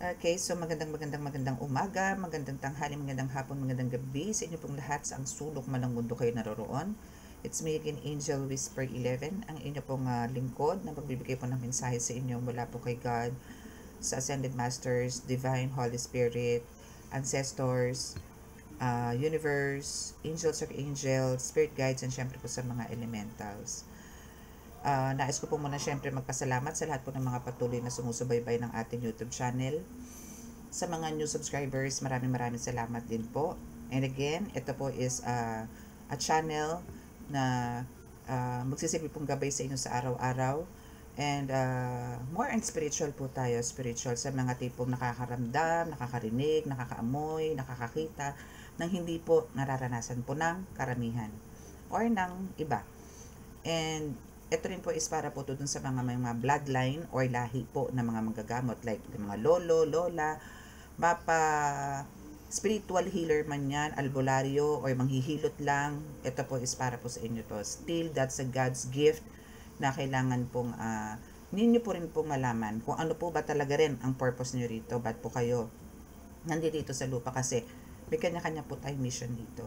Okay, so magandang umaga, magandang tanghali, magandang hapon, magandang gabi sa inyo pong lahat sa ang sulok man ng mundo kayo naroroon. It's me again, Angel Whisper 11, ang inyo pong lingkod na magbibigay po ng mensahe sa inyo mula po kay God, sa Ascended Masters, Divine Holy Spirit, Ancestors, Universe, Angels of Angels, Spirit Guides, and syempre po sa mga Elementals. Nais ko po muna syempre magpasalamat sa lahat po ng mga patuloy na sumusubaybay ng ating YouTube channel. Sa mga new subscribers, maraming salamat din po. And again, ito po is a channel na magsisilbi pong gabay sa inyo sa araw-araw. And more and spiritual po tayo. Spiritual sa mga tipong nakakaramdam, nakakarinig, nakakaamoy, nakakakita, nang hindi po nararanasan po ng karamihan or ng iba. And ito rin po is para po to dun sa mga bloodline or lahi po na mga manggagamot like mga lolo, lola, mapa, spiritual healer man yan, albularyo or manghihilot lang. Ito po is para po sa inyo to. Still, that's a God's gift na kailangan pong ninyo po rin pong malaman kung ano po ba talaga rin ang purpose nyo rito. Ba't po kayo nandito sa lupa, kasi may kanya-kanya po tayong mission dito.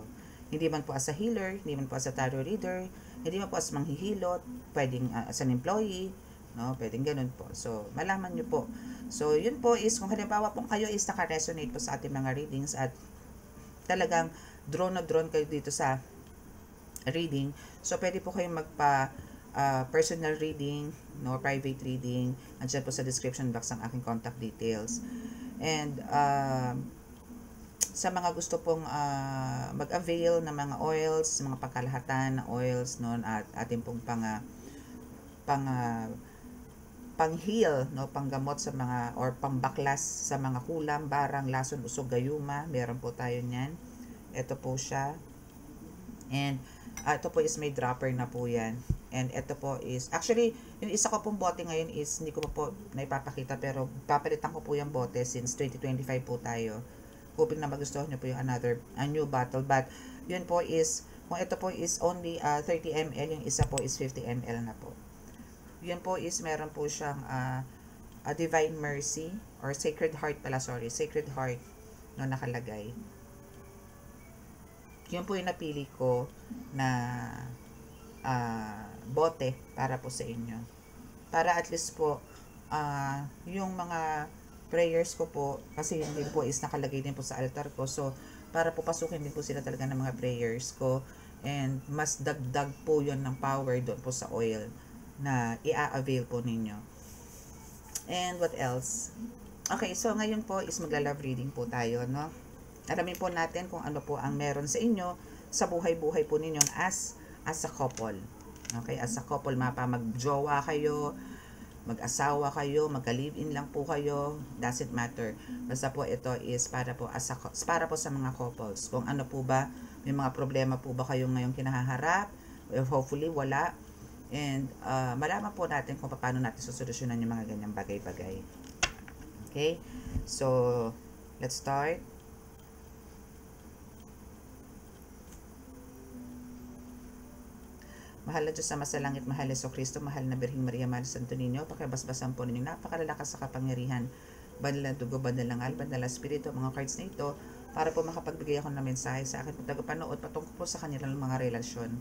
Hindi man po as a healer, hindi man po as a tarot reader, hindi man po as manghihilot, pwedeng as an employee, no? Pwedeng ganun po. So, malaman nyo po. So, yun po is kung halimbawa po kayo is naka-resonate po sa ating mga readings at talagang drawn na drawn kayo dito sa reading, so pwede po kayong magpa personal reading, no, private reading. Nandiyan po sa description box ang aking contact details. And sa mga gusto pong mag-avail ng mga oils, mga pangkalahatan na oils noon at ating pong pang-heal, no, panggamot sa mga or pangbaklas sa mga kulam, barang, lason, usog, gayuma, meron po tayo niyan. Ito po siya. And ito po is may dropper na po yan. And ito po is, actually, yung isa ko pong bote ngayon is, hindi ko po naipapakita, pero papalitan ko po yung bote since 2025 po tayo. Hoping na magustuhan nyo po yung a new bottle. But, yun po is, kung ito po is only 30 ml, yung isa po is 50 ml na po. Yun po is, meron po siyang a Divine Mercy, or Sacred Heart pala, sorry, Sacred Heart, no, nakalagay. Yun po yung napili ko na bote para po sa inyo. Para at least po, yung mga prayers ko po, kasi yun din po is nakalagay din po sa altar ko. So, para po pasukin din po sila talaga ng mga prayers ko. And mas dagdag po yun ng power doon po sa oil na i-avail po ninyo. And what else? Okay, so ngayon po is magla-love reading po tayo, no? Alamin po natin kung ano po ang meron sa inyo sa buhay-buhay po ninyo as a couple. Okay, as a couple, magjowa kayo, mag-asawa kayo, mag-live-in lang po kayo, doesn't matter. Basta po ito is para po para po sa mga couples. Kung ano po ba, may mga problema po ba kayo ngayong kinahaharap? Hopefully wala. And malaman po natin kung paano natin susolusyonan yung mga ganyang bagay-bagay. Okay? So, let's start. Mahal na Diyos sa masalangit, mahal na Kristo, mahal na Birheng Maria, mahal Santo Niño, pakibasbasan po ninyo napakalalakas sa kapangyarihan, banal na dugo, banal na ngal, banal na spirito, mga cards na ito, para po makapagbigay ako ng mensahe sa akin tagapanood patungkol po sa kanilang mga relasyon.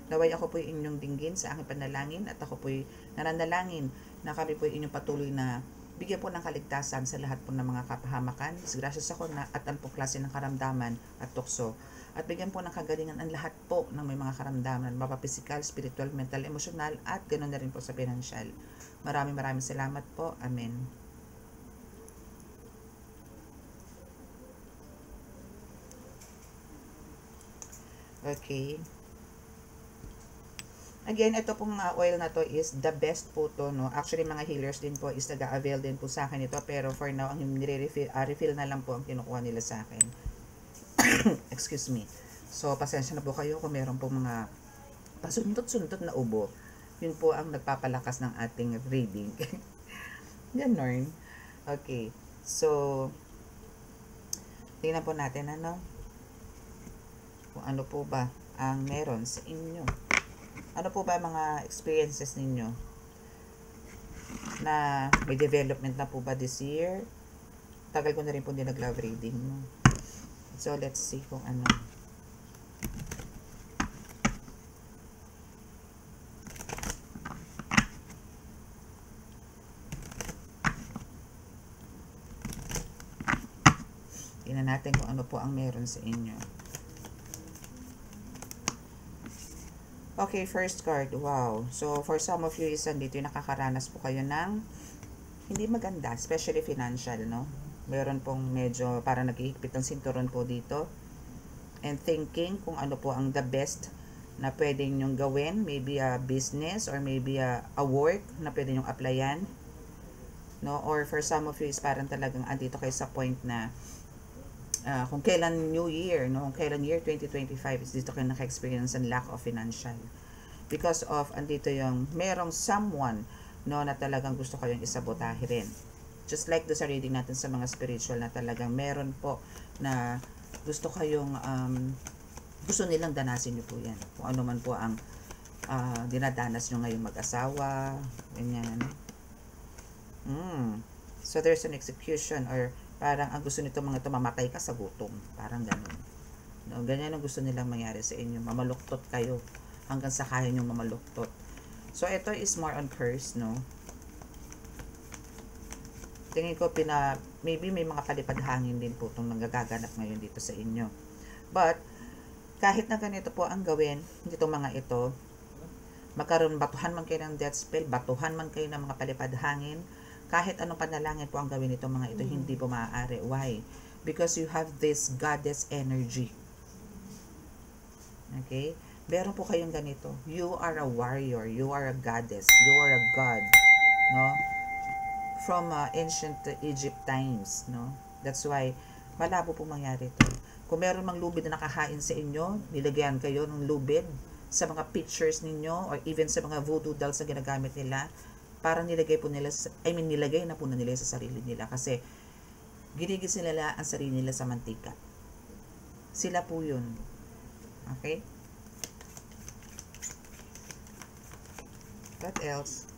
Naway ako po yung inyong dinggin sa aking panalangin at ako po yung nananalangin na kami po yung inyong patuloy na bigyan po ng kaligtasan sa lahat po ng mga kapahamakan, disgrasyas ako na at ang po klase ng karamdaman at tukso. At bigyan po ng kagalingan ang lahat po ng may mga karamdaman, mapapisikal, spiritual, mental, emosyonal, at ganoon na rin po sa pinansyal. Maraming salamat po. Amen. Okay. Again, ito pong oil na to is the best po to, no? Actually, mga healers din po is nag-avail din po sa akin ito, pero for now, ang refill na lang po ang kinukuha nila sa akin. Excuse me. So, pasensya na po kayo kung meron po mga pasuntot-suntot na ubo. Yun po ang nagpapalakas ng ating reading. Ganon. Okay. So, tingnan po natin ano. Kung ano po ba ang meron sa inyo. Ano po ba mga experiences ninyo? Na may development na po ba this year? tagal ko na rin po din nag-love reading, no? So, let's see kung ano. Tingnan natin kung ano po ang meron sa inyo. Okay, first card. Wow. So, for some of you, dito yung nakakaranas po kayo ng hindi maganda, especially financial, no? Meron pong medyo para naghihigpit ng sinturon po dito. And thinking kung ano po ang the best na pwedeng nyong gawin. Maybe a business or maybe a work na pwede nyong applyan. No? Or for some of you is parang talagang andito kayo sa point na kung kailan New Year, no? Kung kailan year 2025 is dito kayo naka-experience ng lack of financial. Because of, andito yung merong someone, no, na talagang gusto kayong isabotahe rin. Just like do sa reading natin sa mga spiritual na talagang meron po na gusto kayong, gusto nilang danasin nyo po yan. Kung ano man po ang dinadanas nyo ngayong mag-asawa, ganyan. So there's an execution or parang ang gusto nito mga ito, mamatay ka sa gutom. Parang ganun. No, ganyan ang gusto nilang mangyari sa inyo. Mamaluktot kayo hanggang sa kaya nyo mamaluktot. So, ito is more on curse, no? Tingin ko, maybe may mga palipad hangin din po itong nanggagaganap ngayon dito sa inyo. But, kahit na ganito po ang gawin, dito mga ito, magkaroon, batuhan man kayo ng death spell, batuhan man kayo ng mga palipad hangin, kahit anong panalangin po ang gawin nito mga ito, hindi po maaari. Why? Because you have this goddess energy. Okay? Meron po kayong ganito. You are a warrior. You are a goddess. You are a god. No? From ancient Egypt times. No? That's why, malabo po mangyari ito. Kung meron mang lubid na nakahain sa inyo, nilagyan kayo ng lubid sa mga pictures ninyo or even sa mga voodoo dolls na ginagamit nila, parang nilagay po nila, nilagay na po na nila sa sarili nila kasi ginigis nila ang sarili nila sa mantika. Sila po yun. Okay? What else?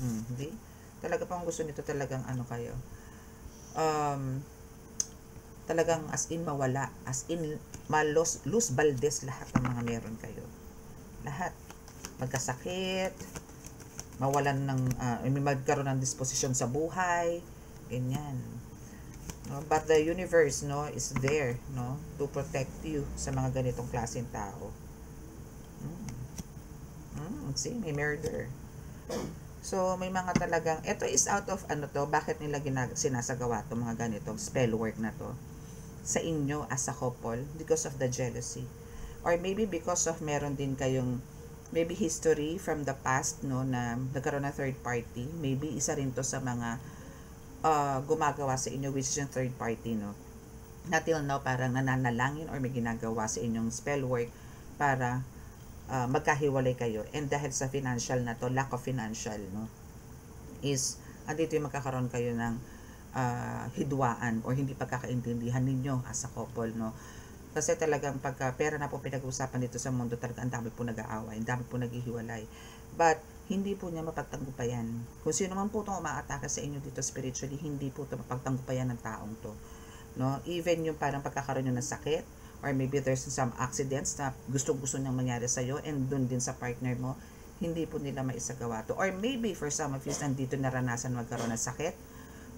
Hindi. Talaga pang gusto nito talagang ano kayo. Talagang as in mawala. As in lose baldes lahat ng mga meron kayo. Lahat. Magkasakit, mawalan ng magkaroon ng disposisyon sa buhay, ganyan, no? But the universe, no, is there, no, to protect you sa mga ganitong klaseng tao. See, may murder. So may mga talagang, ito is out of ano to, bakit nila sinasagawa to mga ganitong spell work na to sa inyo as a couple? Because of the jealousy, or maybe because of meron din kayong maybe history from the past, no, na nagkaroon ng third party. Maybe isa rin to sa mga gumagawa sa inyo, which is yung third party, no, na till now parang nananalangin or may ginagawa sa inyong spell work para magkahiwalay kayo. And dahil sa financial na to, lack of financial, no, is andito yung magkakaroon kayo ng hidwaan or hindi pagkakaintindihan ninyo as a couple, no. Kasi talagang pagka pera na po pinag-uusapan dito sa mundo, talaga ang dami po nag-aaway, ang dami po naghihiwalay. But, hindi po niya mapagtanggupayan. Kung sino man po itong umaatake sa inyo dito spiritually, hindi po ito mapagtanggupayan ng taong to. No? Even yung parang pagkakaroon nyo ng sakit, or maybe there's some accidents na gusto-gusto niyang mangyari sa'yo, and dun din sa partner mo, hindi po nila maisagawa to. Or maybe for some of you, nandito naranasan magkaroon ng sakit,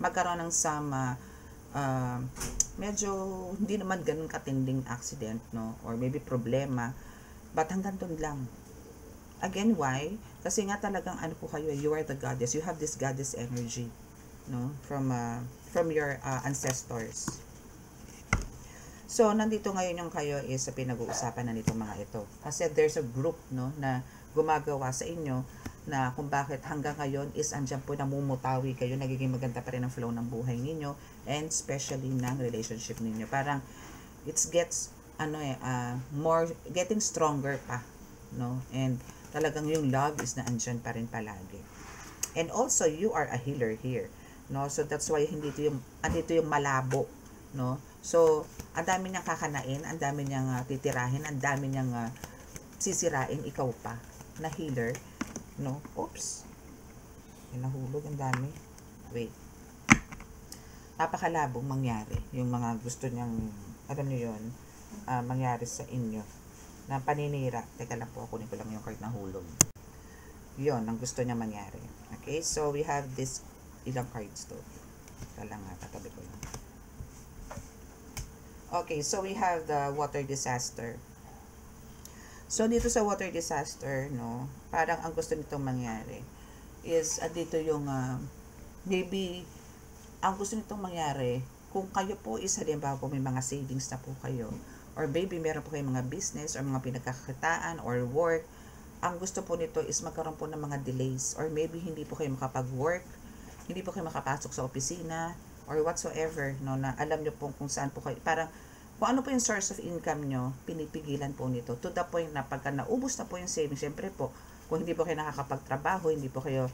magkaroon ng some medyo hindi naman ganun katinding accident, no, or maybe problema, but hanggang doon lang. Again, why? Kasi nga talagang ano po kayo, you are the goddess, you have this goddess energy, no, from your ancestors. So nandito ngayon yung kayo is sa pinag-uusapan na nito mga ito, kasi there's a group, no, na gumagawa sa inyo na kung bakit hanggang ngayon is andyan po namumutawi kayo, nagiging maganda pa rin ang flow ng buhay ninyo, and especially ng relationship ninyo. Parang it gets more getting stronger pa, no, and talagang yung love is na andyan pa rin palagi. And also you are a healer here, no, so that's why andito yung malabo, no. So ang dami niyang kakanain, ang dami niyang titirahin, ang dami niyang sisirain, ikaw pa na healer, no. Oops, may nahulog, ang dami. Wait. napakalabong mangyari. Yung mga gusto niyang, alam niyo yun, mangyari sa inyo. Na paninira. Teka lang po, kunin ko lang yung card na hulog. Yun, ang gusto niya mangyari. Okay, so we have this, ilang cards to. Teka lang nga, tatabi ko lang. Okay, so we have the water disaster. So, dito sa water disaster, no, parang ang gusto nitong mangyari is, dito yung, maybe, ang gusto nitong mangyari, kung kayo po is, halimbawa po may mga savings na po kayo, or maybe meron po kayong mga business, or mga pinagkakakitaan, or work, ang gusto po nito is magkaroon po ng mga delays, or maybe hindi po kayo makapag-work, hindi po kayo makapasok sa opisina, or whatsoever, no, na alam nyo po kung saan po kayo, parang, kung ano po yung source of income nyo, pinipigilan po nito. To the point na pagka naubos na po yung savings, syempre po, kung hindi po kayo nakakapagtrabaho, hindi po kayo,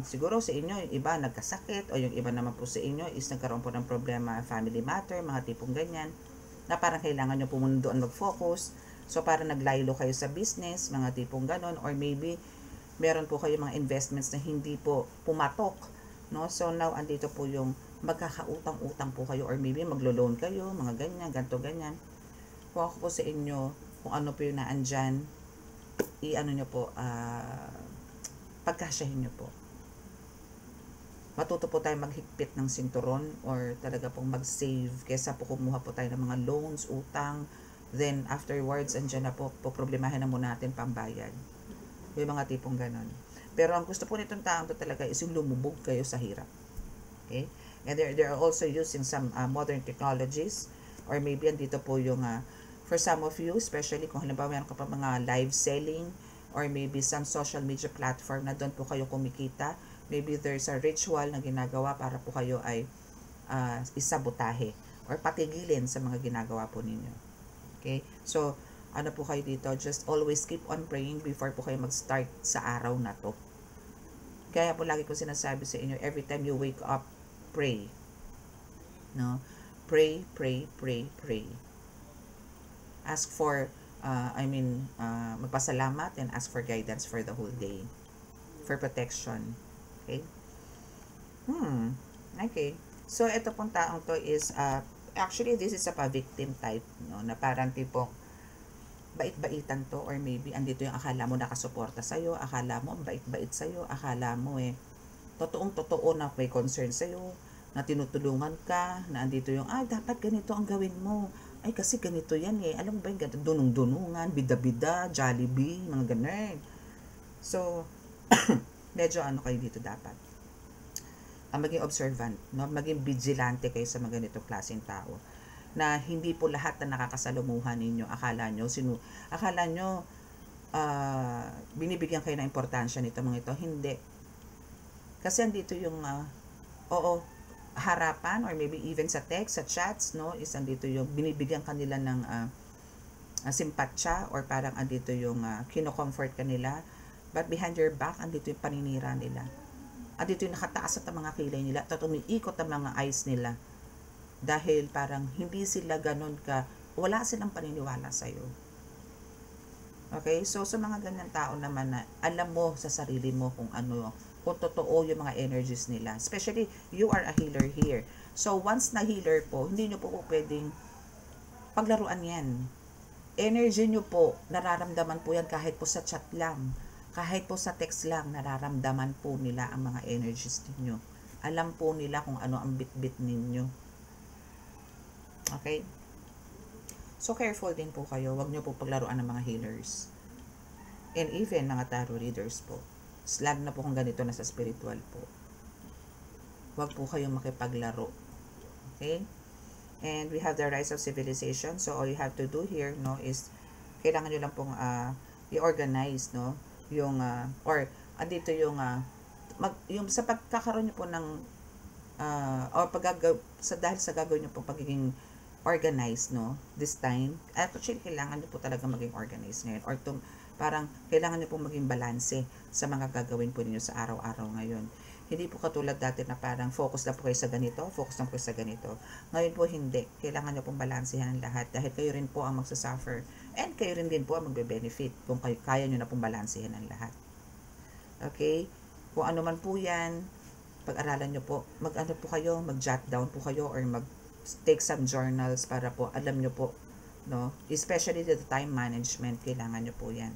siguro sa inyo, yung iba nagkasakit, o yung iba naman po sa inyo is nagkaroon po ng problema, family matter, mga tipong ganyan, na parang kailangan nyo po muna doon mag-focus. So, parang naglaylo kayo sa business, mga tipong ganon, or maybe, meron po kayo mga investments na hindi po pumatok, no? So, now, andito po yung magkakautang-utang po kayo, or maybe maglo-loan kayo, mga ganyan, ganto ganyan. Kung ako po sa inyo, kung ano po yung naandyan, i-ano nyo po, pagkasyahin nyo po. Matuto po tayo maghigpit ng sinturon, or talaga pong mag-save, kesa po kumuha po tayo ng mga loans, utang, then afterwards, andyan na po, poproblemahin na muna natin pambayad. Yung mga tipong ganon. Pero ang gusto po nitong taong to talaga is yung lumubog kayo sa hirap. Okay? And they're also using some modern technologies, or maybe andito po yung for some of you, especially kung halimbawa meron ka pa mga live selling, or maybe some social media platform na doon po kayo kumikita, maybe there's a ritual na ginagawa para po kayo ay isabotahe or patigilin sa mga ginagawa po ninyo. Okay? So, ano po kayo dito, just always keep on praying before po kayo mag-start sa araw na to. Kaya po lagi ko sinasabi sa inyo, every time you wake up, pray. No? Pray, pray, pray, pray. Ask for, magpasalamat and ask for guidance for the whole day. For protection. Okay? Okay. So, ito pong taong to is, actually, this is a victim type, no? Na parang tipong, bait-baitan to, or maybe andito yung akala mo nakasuporta sa'yo, akala mo ang bait-bait sa'yo, akala mo totoong-totoo na may concern sa'yo, na tinutulungan ka, na andito yung, dapat ganito ang gawin mo, kasi ganito yan alam mo ba yung ganito, dunong-dunungan, bida-bida, Jollibee, mga ganun. So, medyo kayo dito dapat. Maging observant, no? Maging vigilante kayo sa mga ganitong klaseng tao, na hindi po lahat na nakakasalumuhan ninyo, akala nyo, binibigyan kayo ng importansya nito mga ito, hindi. Kasi andito yung, harapan, or maybe even sa text, sa chats, no, is andito yung binibigyan kanila ng simpatsya, or parang andito yung kino-comfort kanila, but behind your back, andito yung paninira nila. Andito yung nakataas at mga kilay nila, at umiikot ang mga eyes nila, dahil parang hindi sila ganun wala silang paniniwala sa'yo. Okay? So, sa mga ganyan tao naman na alam mo sa sarili mo kung totoo yung mga energies nila. Especially, you are a healer here. So, once na healer po, hindi nyo po pwedeng paglaruan yan. Energy nyo po, nararamdaman po yan kahit po sa chat lang. Kahit po sa text lang, nararamdaman po nila ang mga energies ninyo. Alam po nila kung ano ang bit-bit ninyo. Okay? So, careful din po kayo. Huwag nyo po paglaruan ng mga healers. And even mga tarot readers po. Slag na po kung ganito na sa spiritual po. Huwag po kayong makipaglaro. Okay? And we have the rise of civilization. So, all you have to do here, no, is kailangan nyo lang pong i-organize, no, yung, or andito yung, yung sa pagkakaroon nyo po ng, or dahil sa gagawin nyo po pagiging organized, no, this time, actually, kailangan nyo po talaga maging organized ngayon, or parang kailangan nyo po maging balanse sa mga gagawin po ninyo sa araw-araw ngayon. Hindi po katulad dati na parang focus lang po kayo sa ganito, focus lang po kayo sa ganito. Ngayon po hindi. Kailangan nyo pong balansehan ang lahat dahil kayo rin po ang magsasuffer and kayo rin din po ang magbe-benefit kung kayo, kaya nyo na pong balansehan ang lahat. Okay? Kung ano man po yan, Pag-aralan nyo po, mag-ano po kayo, mag-jot down po kayo or mag-take some journals para po alam nyo po, no? Especially the time management, kailangan nyo po yan.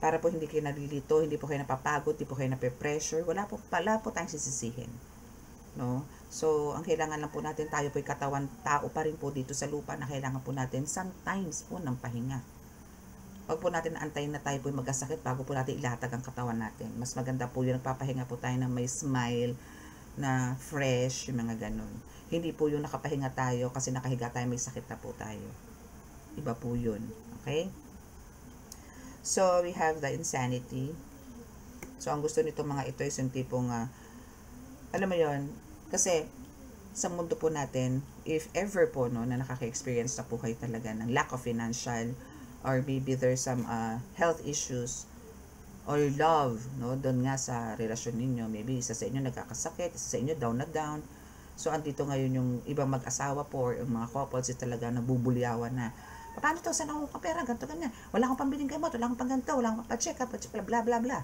Para po hindi kayo nalilito, hindi po kayo napapagod, hindi po kayo nape-pressure, wala po tayong sisisihin. No? So, ang kailangan lang po natin, tayo po ay katawan, tao pa rin po dito sa lupa na kailangan po natin sometimes po ng pahinga. Huwag po natin naantayin na tayo po magkasakit bago po natin ilatag ang katawan natin. Mas maganda po yung nagpapahinga po tayo na may smile, na fresh, yung mga ganun. Hindi po yung nakapahinga tayo kasi nakahiga tayo, may sakit na po tayo. Iba po yun. Okay? So, we have the insanity. So, ang gusto nito mga ito is yung tipong, alam mo yun, kasi sa mundo po natin, if ever po no, na nakaka-experience na po kayo talaga ng lack of financial, or maybe there's some health issues, or love, no, doon nga sa relasyon ninyo, maybe isa sa inyo nagkakasakit, isa sa inyo down na down. So, andito ngayon yung ibang mag-asawa po, or yung mga couples, is talaga nabubulyawan na, paano to, saan ako kapera, ganito, ganyan, wala akong pambiling gamot, wala akong pangganto, wala akong pa-check up, bla bla bla.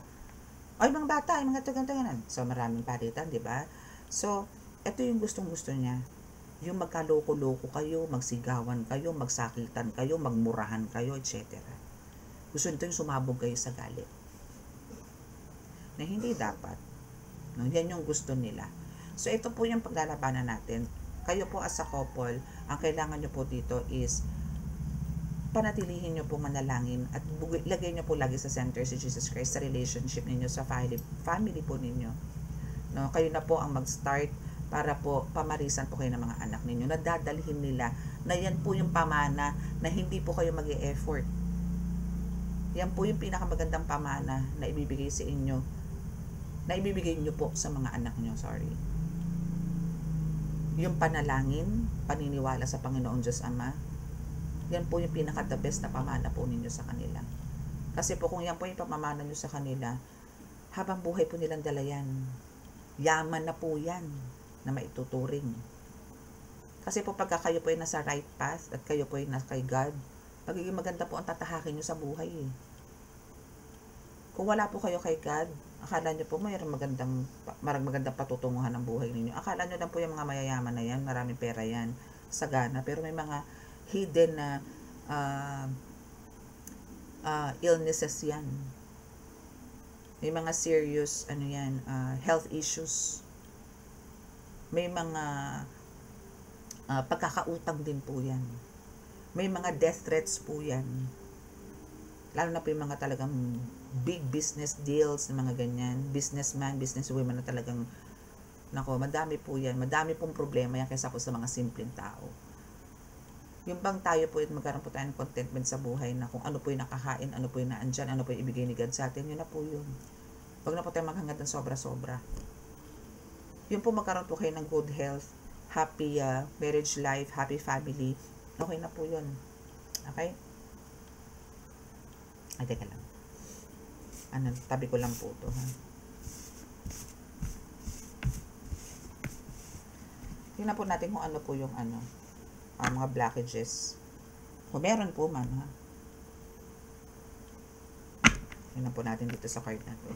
O, yung mga bata, yung mga ganito, ganyan. So, maraming palitan, di ba? So, ito yung gustong-gusto niya. Yung magkaloko-loko kayo, magsigawan kayo, magsakitan kayo, magmurahan kayo, etc. Gusto nito yung sumabog kayo sa galit. Na hindi dapat. No? Yan yung gusto nila. So, ito po yung paglalabanan natin. Kayo po as a couple, ang kailangan nyo po dito is panatilihin nyo po manalangin at lagay nyo po lagi sa center si Jesus Christ sa relationship ninyo, sa family po ninyo. No? Kayo na po ang mag-start para po pamarisan po kayo ng mga anak ninyo. Nadadalhin nila na yan po yung pamana na hindi po kayo mag-e-effort. Yan po yung pinakamagandang pamana na ibibigay sa inyo, na ibibigay nyo po sa mga anak nyo. Sorry. Yung panalangin, paniniwala sa Panginoong Diyos Ama, yan po yung pinaka-the best na pamana po ninyo sa kanila. Kasi po kung yan po yung pamamana nyo sa kanila, habang buhay po nilang dala yan. Yaman na po yan na maituturing. Kasi po pagka kayo po ay nasa right path at kayo po ay nasa kay God, magiging maganda po ang tatahakin nyo sa buhay. Kung wala po kayo kay God, akala nyo po mayroong magandang patutunguhan ng buhay ninyo. Akala nyo lang po yung mga mayayaman na yan, maraming pera yan, sagana, pero may mga hidden na illnesses yan. May mga serious health issues. May mga pagkakautang din po yan. May mga death threats po yan. Lalo na po yung mga talagang big business deals, na mga ganyan. Businessman, businesswomen na talagang, madami po yan. Madami pong problema yan kaysa po sa mga simpleng tao. Yung bang tayo po, magkaroon po tayo ng contentment sa buhay na kung ano po yung nakakain, ano po yung naandyan, ano po yung ibigay ni God sa atin, yun na po yun. Huwag na po tayo maghangad ng sobra-sobra. Yun po magkaroon po kayo ng good health, happy marriage life, happy family, okay na po yun. Okay? Ay, teka lang. Tabi ko lang po ito, ha? Tingnan po natin kung ano po yung mga blockages. Kung meron po man, ha? Tingnan po natin dito sa card na to.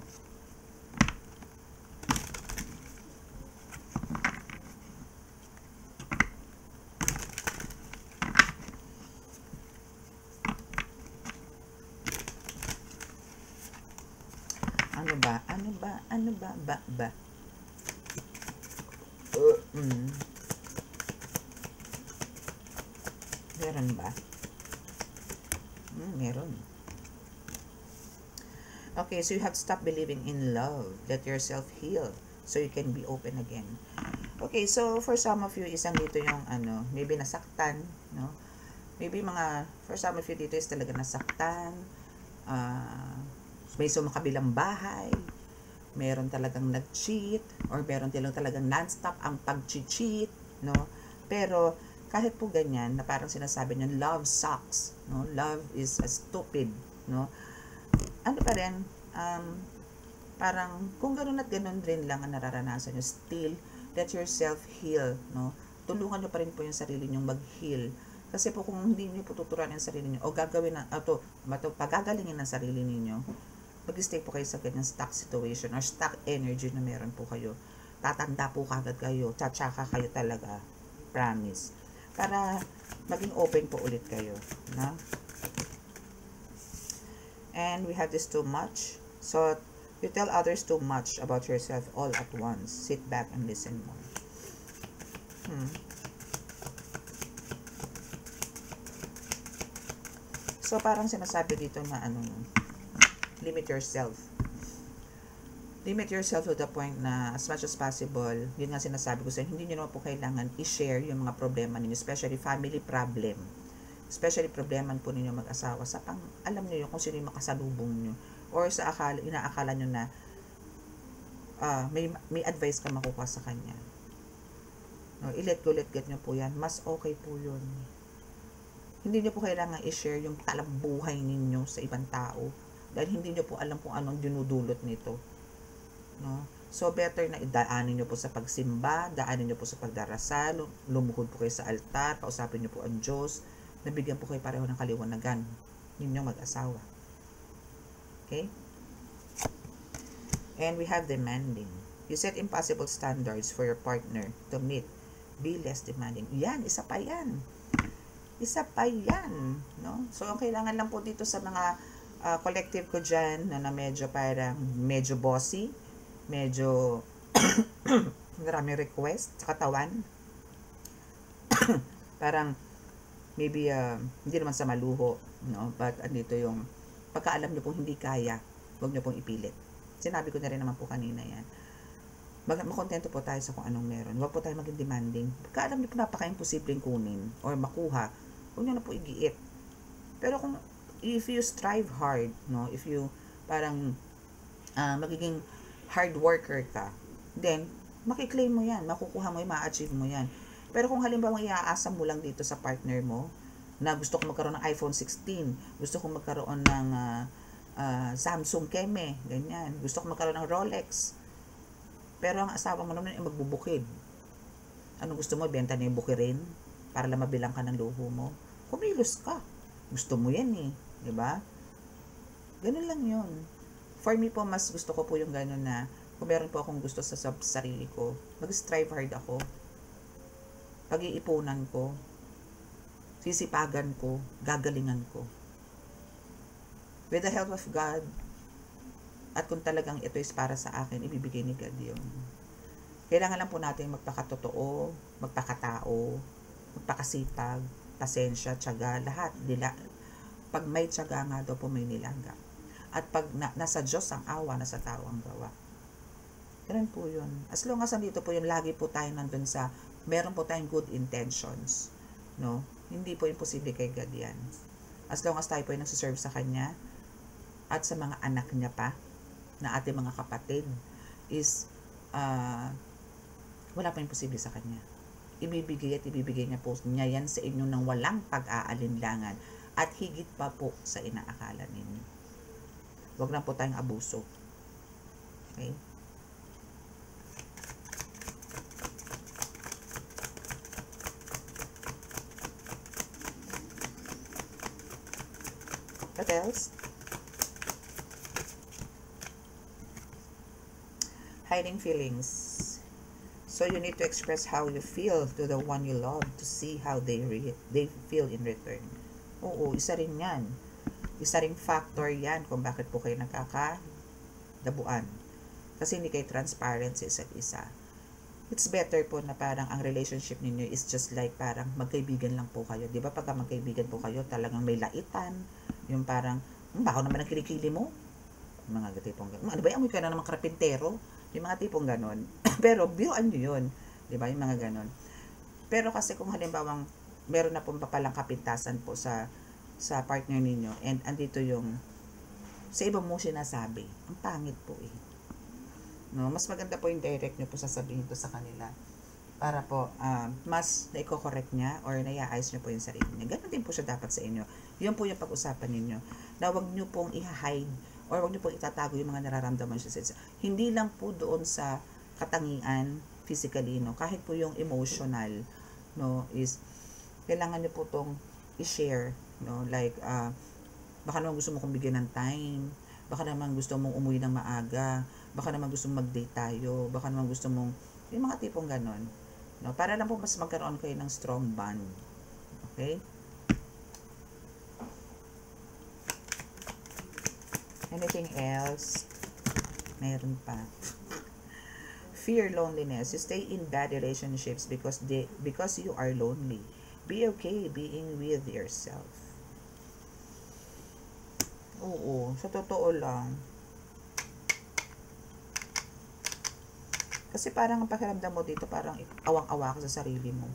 Ano ba? Meron ba? Meron. Okay, so you have to stop believing in love. Let yourself heal so you can be open again. Okay, so for some of you, isang dito yung maybe nasaktan, no? Maybe for some of you dito is talaga nasaktan, may sumakabilang bahay, meron talagang nag-cheat, or meron talagang non-stop ang pag-cheat, no? Pero, kahit po ganyan, na parang sinasabi nyo, love sucks, no? Love is stupid, no? Ano pa rin, parang, kung ganun at ganun rin lang ang nararanasan nyo, still, let yourself heal, no? Tulungan nyo pa rin po yung sarili nyong mag-heal. Kasi po, kung hindi nyo po tuturuan yung sarili nyo, o gagawin pagagalingin ng sarili ninyo, mag-stay po kayo sa ganyang stuck situation or stuck energy na meron po kayo. Tatanda po kagad kayo, tsatsaka kayo talaga, promise. Para maging open po ulit kayo, no? And we have this too much. So, you tell others too much about yourself all at once. Sit back and listen more. So, parang sinasabi dito na limit yourself. Limit yourself to the point na as much as possible, yun nga sinasabi ko sa inyo, hindi nyo naman po kailangan i-share yung mga problema ninyo, especially family problem. Especially problema po ninyo mag-asawa sa alam nyo yun kung sino yung makasalubong nyo. Or sa inaakala nyo na may advice ka makukuha sa kanya. No, i-let go, let get nyo po yan. Mas okay po yun. Hindi nyo po kailangan i-share yung talambuhay ninyo sa ibang tao. Dahil hindi nyo po alam kung anong dinudulot nito. No? So, better na idaanin nyo po sa pagsimba, daanin nyo po sa pagdarasal, lumuhod po kayo sa altar, kausapin nyo po ang Diyos, nabigyan po kayo pareho ng kaliwanagan ninyong mag-asawa. Okay? And we have demanding. You set impossible standards for your partner to meet. Be less demanding. Yan, isa pa yan. Isa pa yan. No? So, ang kailangan lang po dito sa mga collective ko dyan na medyo parang medyo bossy, medyo maraming request sa katawan. Parang maybe hindi naman sa maluho, no? But andito yung pagkaalam nyo pong hindi kaya, huwag nyo pong ipilit. Sinabi ko na rin naman po kanina yan. Makontento po tayo sa kung anong meron. Huwag po tayo maging demanding. Pagkaalam nyo po napaka-imposibleng kunin or makuha, huwag nyo na po igiit. Pero kung if you strive hard, no, if you parang magiging hard worker ka, then makiklaim mo yan, makukuha mo yan, ma-achieve mo yan. Pero kung halimbawa iaasa mo lang dito sa partner mo na gusto ko magkaroon ng iPhone 16, gusto ko magkaroon ng Samsung Keme, ganyan, gusto ko magkaroon ng Rolex, pero ang asawa mo naman ay magbubukid. Ano gusto mo? Benta na yung bukirin para lang mabilang ka ng luho mo. Kumilos ka. Gusto mo yan eh. Diba? Ganun lang yun. For me po, mas gusto ko po yung gano'n na kung meron po akong gusto sa sarili ko, mag-strive hard ako. Pag-iipunan ko, sisipagan ko, gagalingan ko. With the help of God, at kung talagang ito is para sa akin, ibibigay ni God yun. Kailangan lang po natin magpakatotoo, magpakatao, magpakasipag, pasensya, tiyaga, lahat. Pag may tiyaga nga daw po may nilaga. At pag nasa Diyos ang awa, nasa tao ang gawa. Ganun po yun. As long as nandito po yun, lagi po tayo nandun sa, meron po tayong good intentions. No? Hindi po imposible kay God yan. As long as tayo po yung nagsiserve sa Kanya, at sa mga anak niya pa, na ating mga kapatid, is, wala pa imposible sa Kanya. Ibibigay at ibibigay niya po niya yan sa inyo ng walang pag-aalinlangan, at higit pa po sa inaakala ninyo. Huwag lang po tayong abuso. Okay? What else? Hiding feelings. So you need to express how you feel to the one you love to see how they feel in return. Oo, isa rin yan. Isa ring factor yan kung bakit po kayo nagkakadabuan. Kasi hindi kayo transparent sa isa't isa. It's better po na parang ang relationship ninyo is just like parang magkaibigan lang po kayo. Di ba pagka magkaibigan po kayo, talagang may laitan. Yung parang, bako naman ang kilikili mo. Mga tipong gano'n. Ano ba, amoy ka na naman karapintero? Yung mga tipong gano'n. Pero, biruan nyo yun. Di ba? Yung mga gano'n. Pero kasi kung halimbawang meron na pong papalang kapintasan po sa partner ninyo, and andito yung sa iba mo sinasabi, ang pangit po eh. No? Mas maganda po yung direct nyo po sasabihin to sa kanila para po mas na-correct niya or naiaayos nyo po yung sarili niya. Ganun din po siya dapat sa inyo. Yun po yung pag-usapan ninyo. Na wag nyo pong i-hide or wag nyo pong itatago yung mga nararamdaman siya sa hindi lang po doon sa katangian physically, no? Kahit po yung emotional, no, is kailangan nyo po tong i-share, no? Like baka naman gusto mo kong bigyan ng time, baka naman gusto mong umuwi ng maaga, baka naman gusto mong mag-date tayo, baka naman gusto mong, yung mga tipong ganon. No? Para lang po mas magkaroon kayo ng strong bond. Okay? Anything else? Mayroon pa. Fear loneliness. You stay in bad relationships because you are lonely. Be okay being with yourself. Oo, sa totoo lang. Kasi parang ang pakiramdam mo dito, parang awang-awa ka sa sarili mo.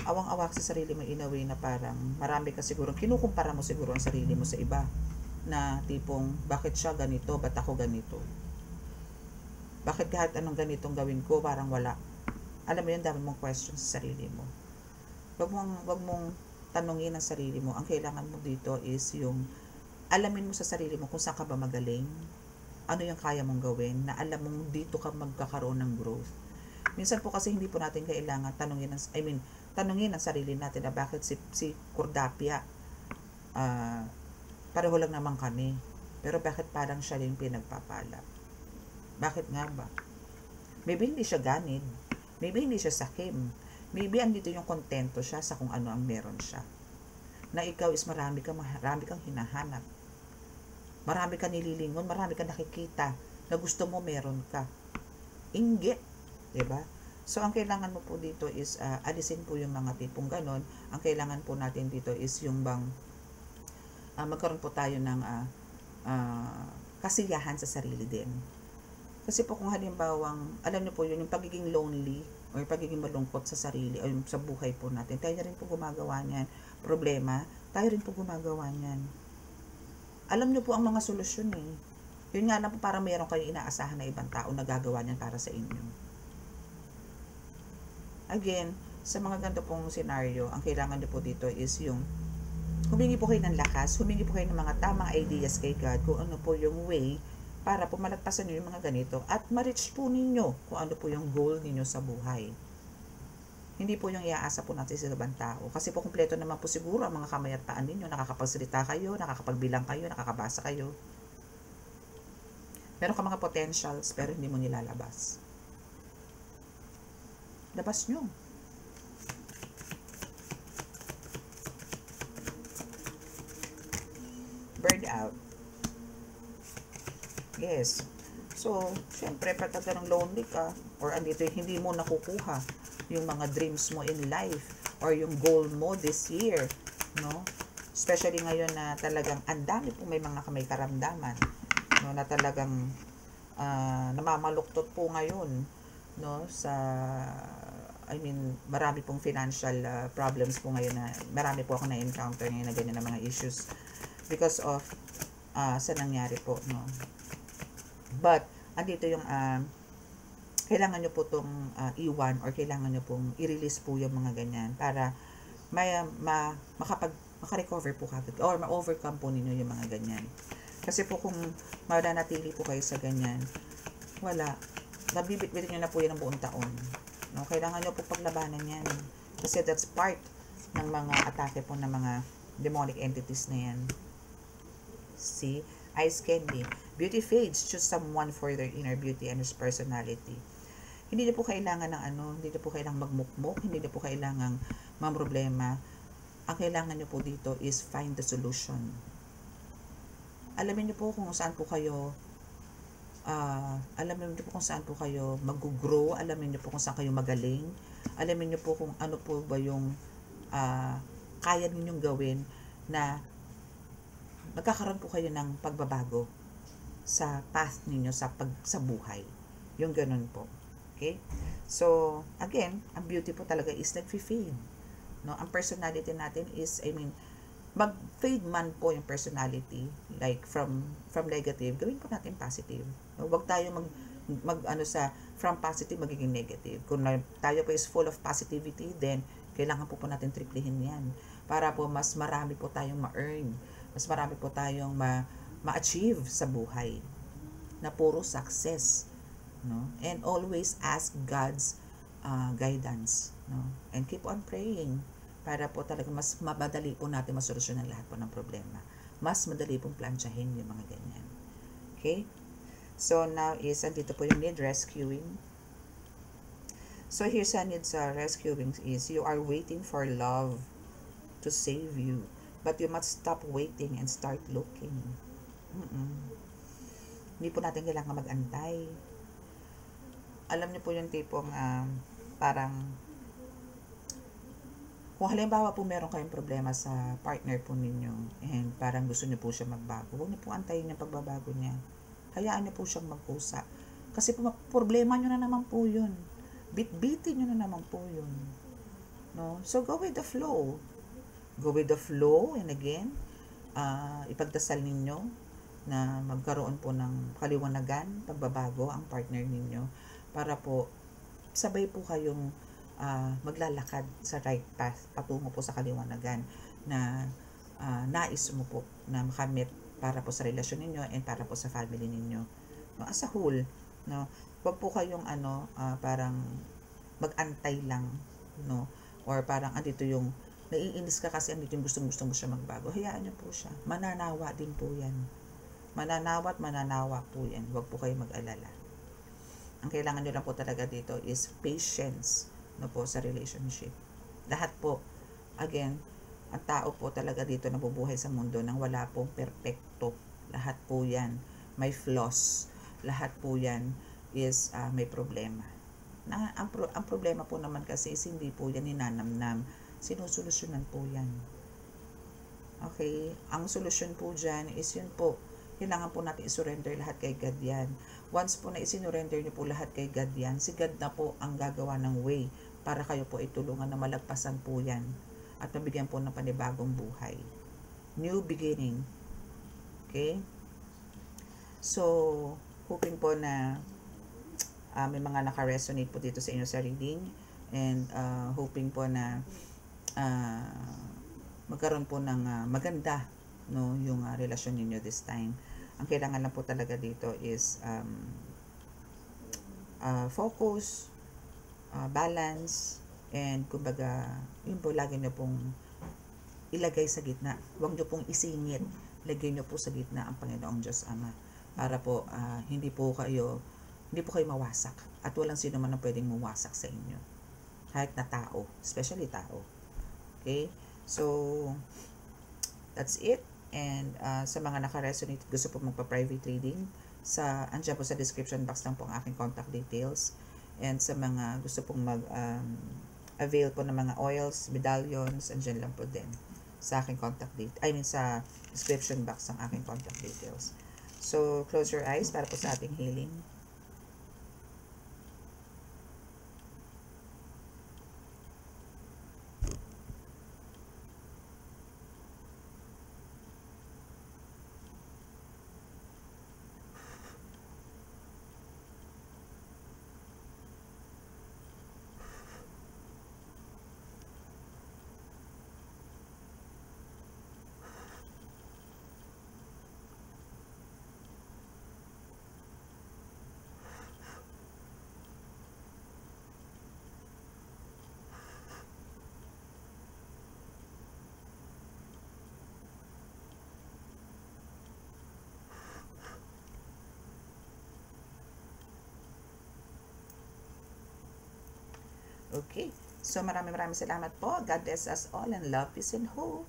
Awang-awa ka sa sarili mo in a way na parang marami ka siguro, kinukumpara mo siguro ang sarili mo sa iba. Na tipong, bakit siya ganito, ba't ako ganito? Bakit kahit anong ganitong gawin ko, parang wala. Alam mo yun, dami mong questions sa sarili mo. Wag mong tanungin ang sarili mo. Ang kailangan mo dito is yung alamin mo sa sarili mo kung saan ka ba magaling, ano yung kaya mong gawin, na alam mong dito ka magkakaroon ng growth. Minsan po kasi hindi po natin kailangan tanungin ang sarili natin na bakit si Cordapia, pareho lang naman kami, pero bakit parang siya yung pinagpapala? Bakit nga ba? Maybe hindi siya ganid. Maybe hindi siya sakim. Maybe andito yung kontento siya sa kung ano ang meron siya. Na ikaw is marami kang hinahanap. Marami kang nililingon, marami kang nakikita na gusto mo meron ka. Inggit. Diba? So, ang kailangan mo po dito is alisin po yung mga tipong ganon. Ang kailangan po natin dito is yung bang magkaroon po tayo ng kasiyahan sa sarili din. Kasi po kung halimbawang, alam niyo po yun, yung pagiging lonely o yung pagiging malungkot sa sarili o yung sa buhay po natin, tayo rin po gumagawa niyan. Problema, tayo rin po gumagawa niyan. Alam niyo po ang mga solusyon eh. Yun nga lang po, parang mayroon kayo inaasahan na ibang tao na gagawa niyan para sa inyo. Again, sa mga ganito pong senaryo, ang kailangan niyo po dito is yung humingi po kayo ng lakas, humingi po kayo ng mga tamang ideas kay God kung ano po yung way para po malagpasan nyo yung mga ganito at ma-reach po ninyo kung ano po yung goal ninyo sa buhay. Hindi po yung iaasa po natin sa ibang tao. Kasi po kumpleto naman po siguro ang mga kamayartaan ninyo. Nakakapagsalita kayo, nakakapagbilang kayo, nakakabasa kayo. Meron ka mga potentials pero hindi mo nilalabas. Labas nyo. Burn out. Yes. So, syempre, pagka ganang lonely ka, or andito hindi mo nakukuha yung mga dreams mo in life, or yung goal mo this year, no? Especially ngayon na talagang ang dami po may mga kamay karamdaman, no? Na talagang namamaluktot po ngayon, no? Marami pong financial problems po ngayon na marami po ako na-encounter ngayon na ganyan na mga issues because of sa nangyari po, no? But, andito yung kailangan nyo po itong iwan or kailangan nyo pong i-release po yung mga ganyan para makarecover po kagad or ma-overcome po ninyo yung mga ganyan. Kasi po kung mananatili po kayo sa ganyan, wala. Nabibit-bitin nyo na po yan ng buong taon. No? Kailangan nyo po paglabanan yan. Kasi that's part ng mga atake po ng mga demonic entities na yan. See? Eyes candy. Beauty fades. Choose someone for their inner beauty and his personality. Hindi na po kailangan ng hindi na po kailangan magmukmok, hindi na po kailangan mamroblema. Ang kailangan nyo po dito is find the solution. Alamin nyo po kung saan po kayo mag-grow, alamin nyo po kung saan kayo magaling, alamin nyo po kung ano po ba yung kaya ninyong gawin na magkakaroon po kayo ng pagbabago sa path ninyo sa buhay. Yung ganun po. Okay? So, again, ang beauty po talaga is nag-fade. No? Ang personality natin is, mag-fade man po yung personality, like from negative, gawin po natin positive. No? Huwag tayo from positive magiging negative. Kung tayo po is full of positivity, then kailangan po natin triplihin yan para po mas marami po tayong ma-earn, mas marami po tayong ma-achieve sa buhay na puro success, no? And always ask God's guidance, no? And keep on praying para po talaga mas mabadali po natin masolusyonan lahat po ng problema. mas madali pong plansyahin yung mga ganyan. Okay? So, now is, andito po yung need rescuing. So, here sa need sa rescuing is, you are waiting for love to save you. But you must stop waiting and start looking. Hindi po natin kailangan mag-antay. Alam niyo po yung tipong parang kung halimbawa po meron kayong problema sa partner po ninyo and parang gusto niyo po siya magbago, huwag niyo po antayin yung pagbabago niya. Hayaan niyo po siyang magkusa. Kasi po, problema niyo na naman po yun. Bit-bitin niyo na naman po yun. No? So, go with the flow. Go with the flow, and again, ipagdasal ninyo na magkaroon po ng kaliwanagan, pagbabago ang partner ninyo para po sabay po kayong maglalakad sa right path patungo po sa kaliwanagan na nais mo po na makamit para po sa relasyon ninyo and para po sa family ninyo. No, as a whole, no, wag po kayong parang mag-antay lang, no, or parang andito yung naiinis ka kasi andito yung gustong-gusto mo siya magbago. Hayaan niyo po siya. Mananawa din po yan. Mananawa at mananawa po yan. Huwag po kayo mag-alala. Ang kailangan nyo lang po talaga dito is patience, no, po sa relationship. Lahat po, again, ang tao po talaga dito nabubuhay sa mundo nang wala pong perpekto. Lahat po yan may flaws. Lahat po yan is may problema. Ang problema po naman kasi is hindi po yan ninanamnam. Sinusolusyonan po yan. Okay? Ang solusyon po dyan is yun po. Kailangan po natin isurrender lahat kay God yan. Once po na isinurrender niyo po lahat kay God yan, si God na po ang gagawa ng way para kayo po itulungan na malagpasan po yan at mabigyan po ng panibagong buhay. New beginning. Okay? So, hoping po na may mga naka-resonate po dito sa inyo sa reading and hoping po na magkaroon po ng maganda, no, yung relasyon ninyo this time. Ang kailangan lang po talaga dito is focus, balance, and kumbaga, yun po lagi nyo pong ilagay sa gitna. Huwag nyo pong isingit. Lagay nyo po sa gitna ang Panginoong Diyos Ama para po hindi po kayo mawasak at walang sino man ang pwedeng mawasak sa inyo. Kahit na tao, especially tao. Okay? So, that's it. And sa mga naka-resonate, gusto po magpa-private reading, andyan po sa description box lang po ang aking contact details. And sa mga gusto pong avail po ng mga oils, medallions, andyan lang po din sa aking contact sa description box ang aking contact details. So, close your eyes para po sa ating healing. Okay. So, maraming salamat po. God bless us all and love, peace, and hope.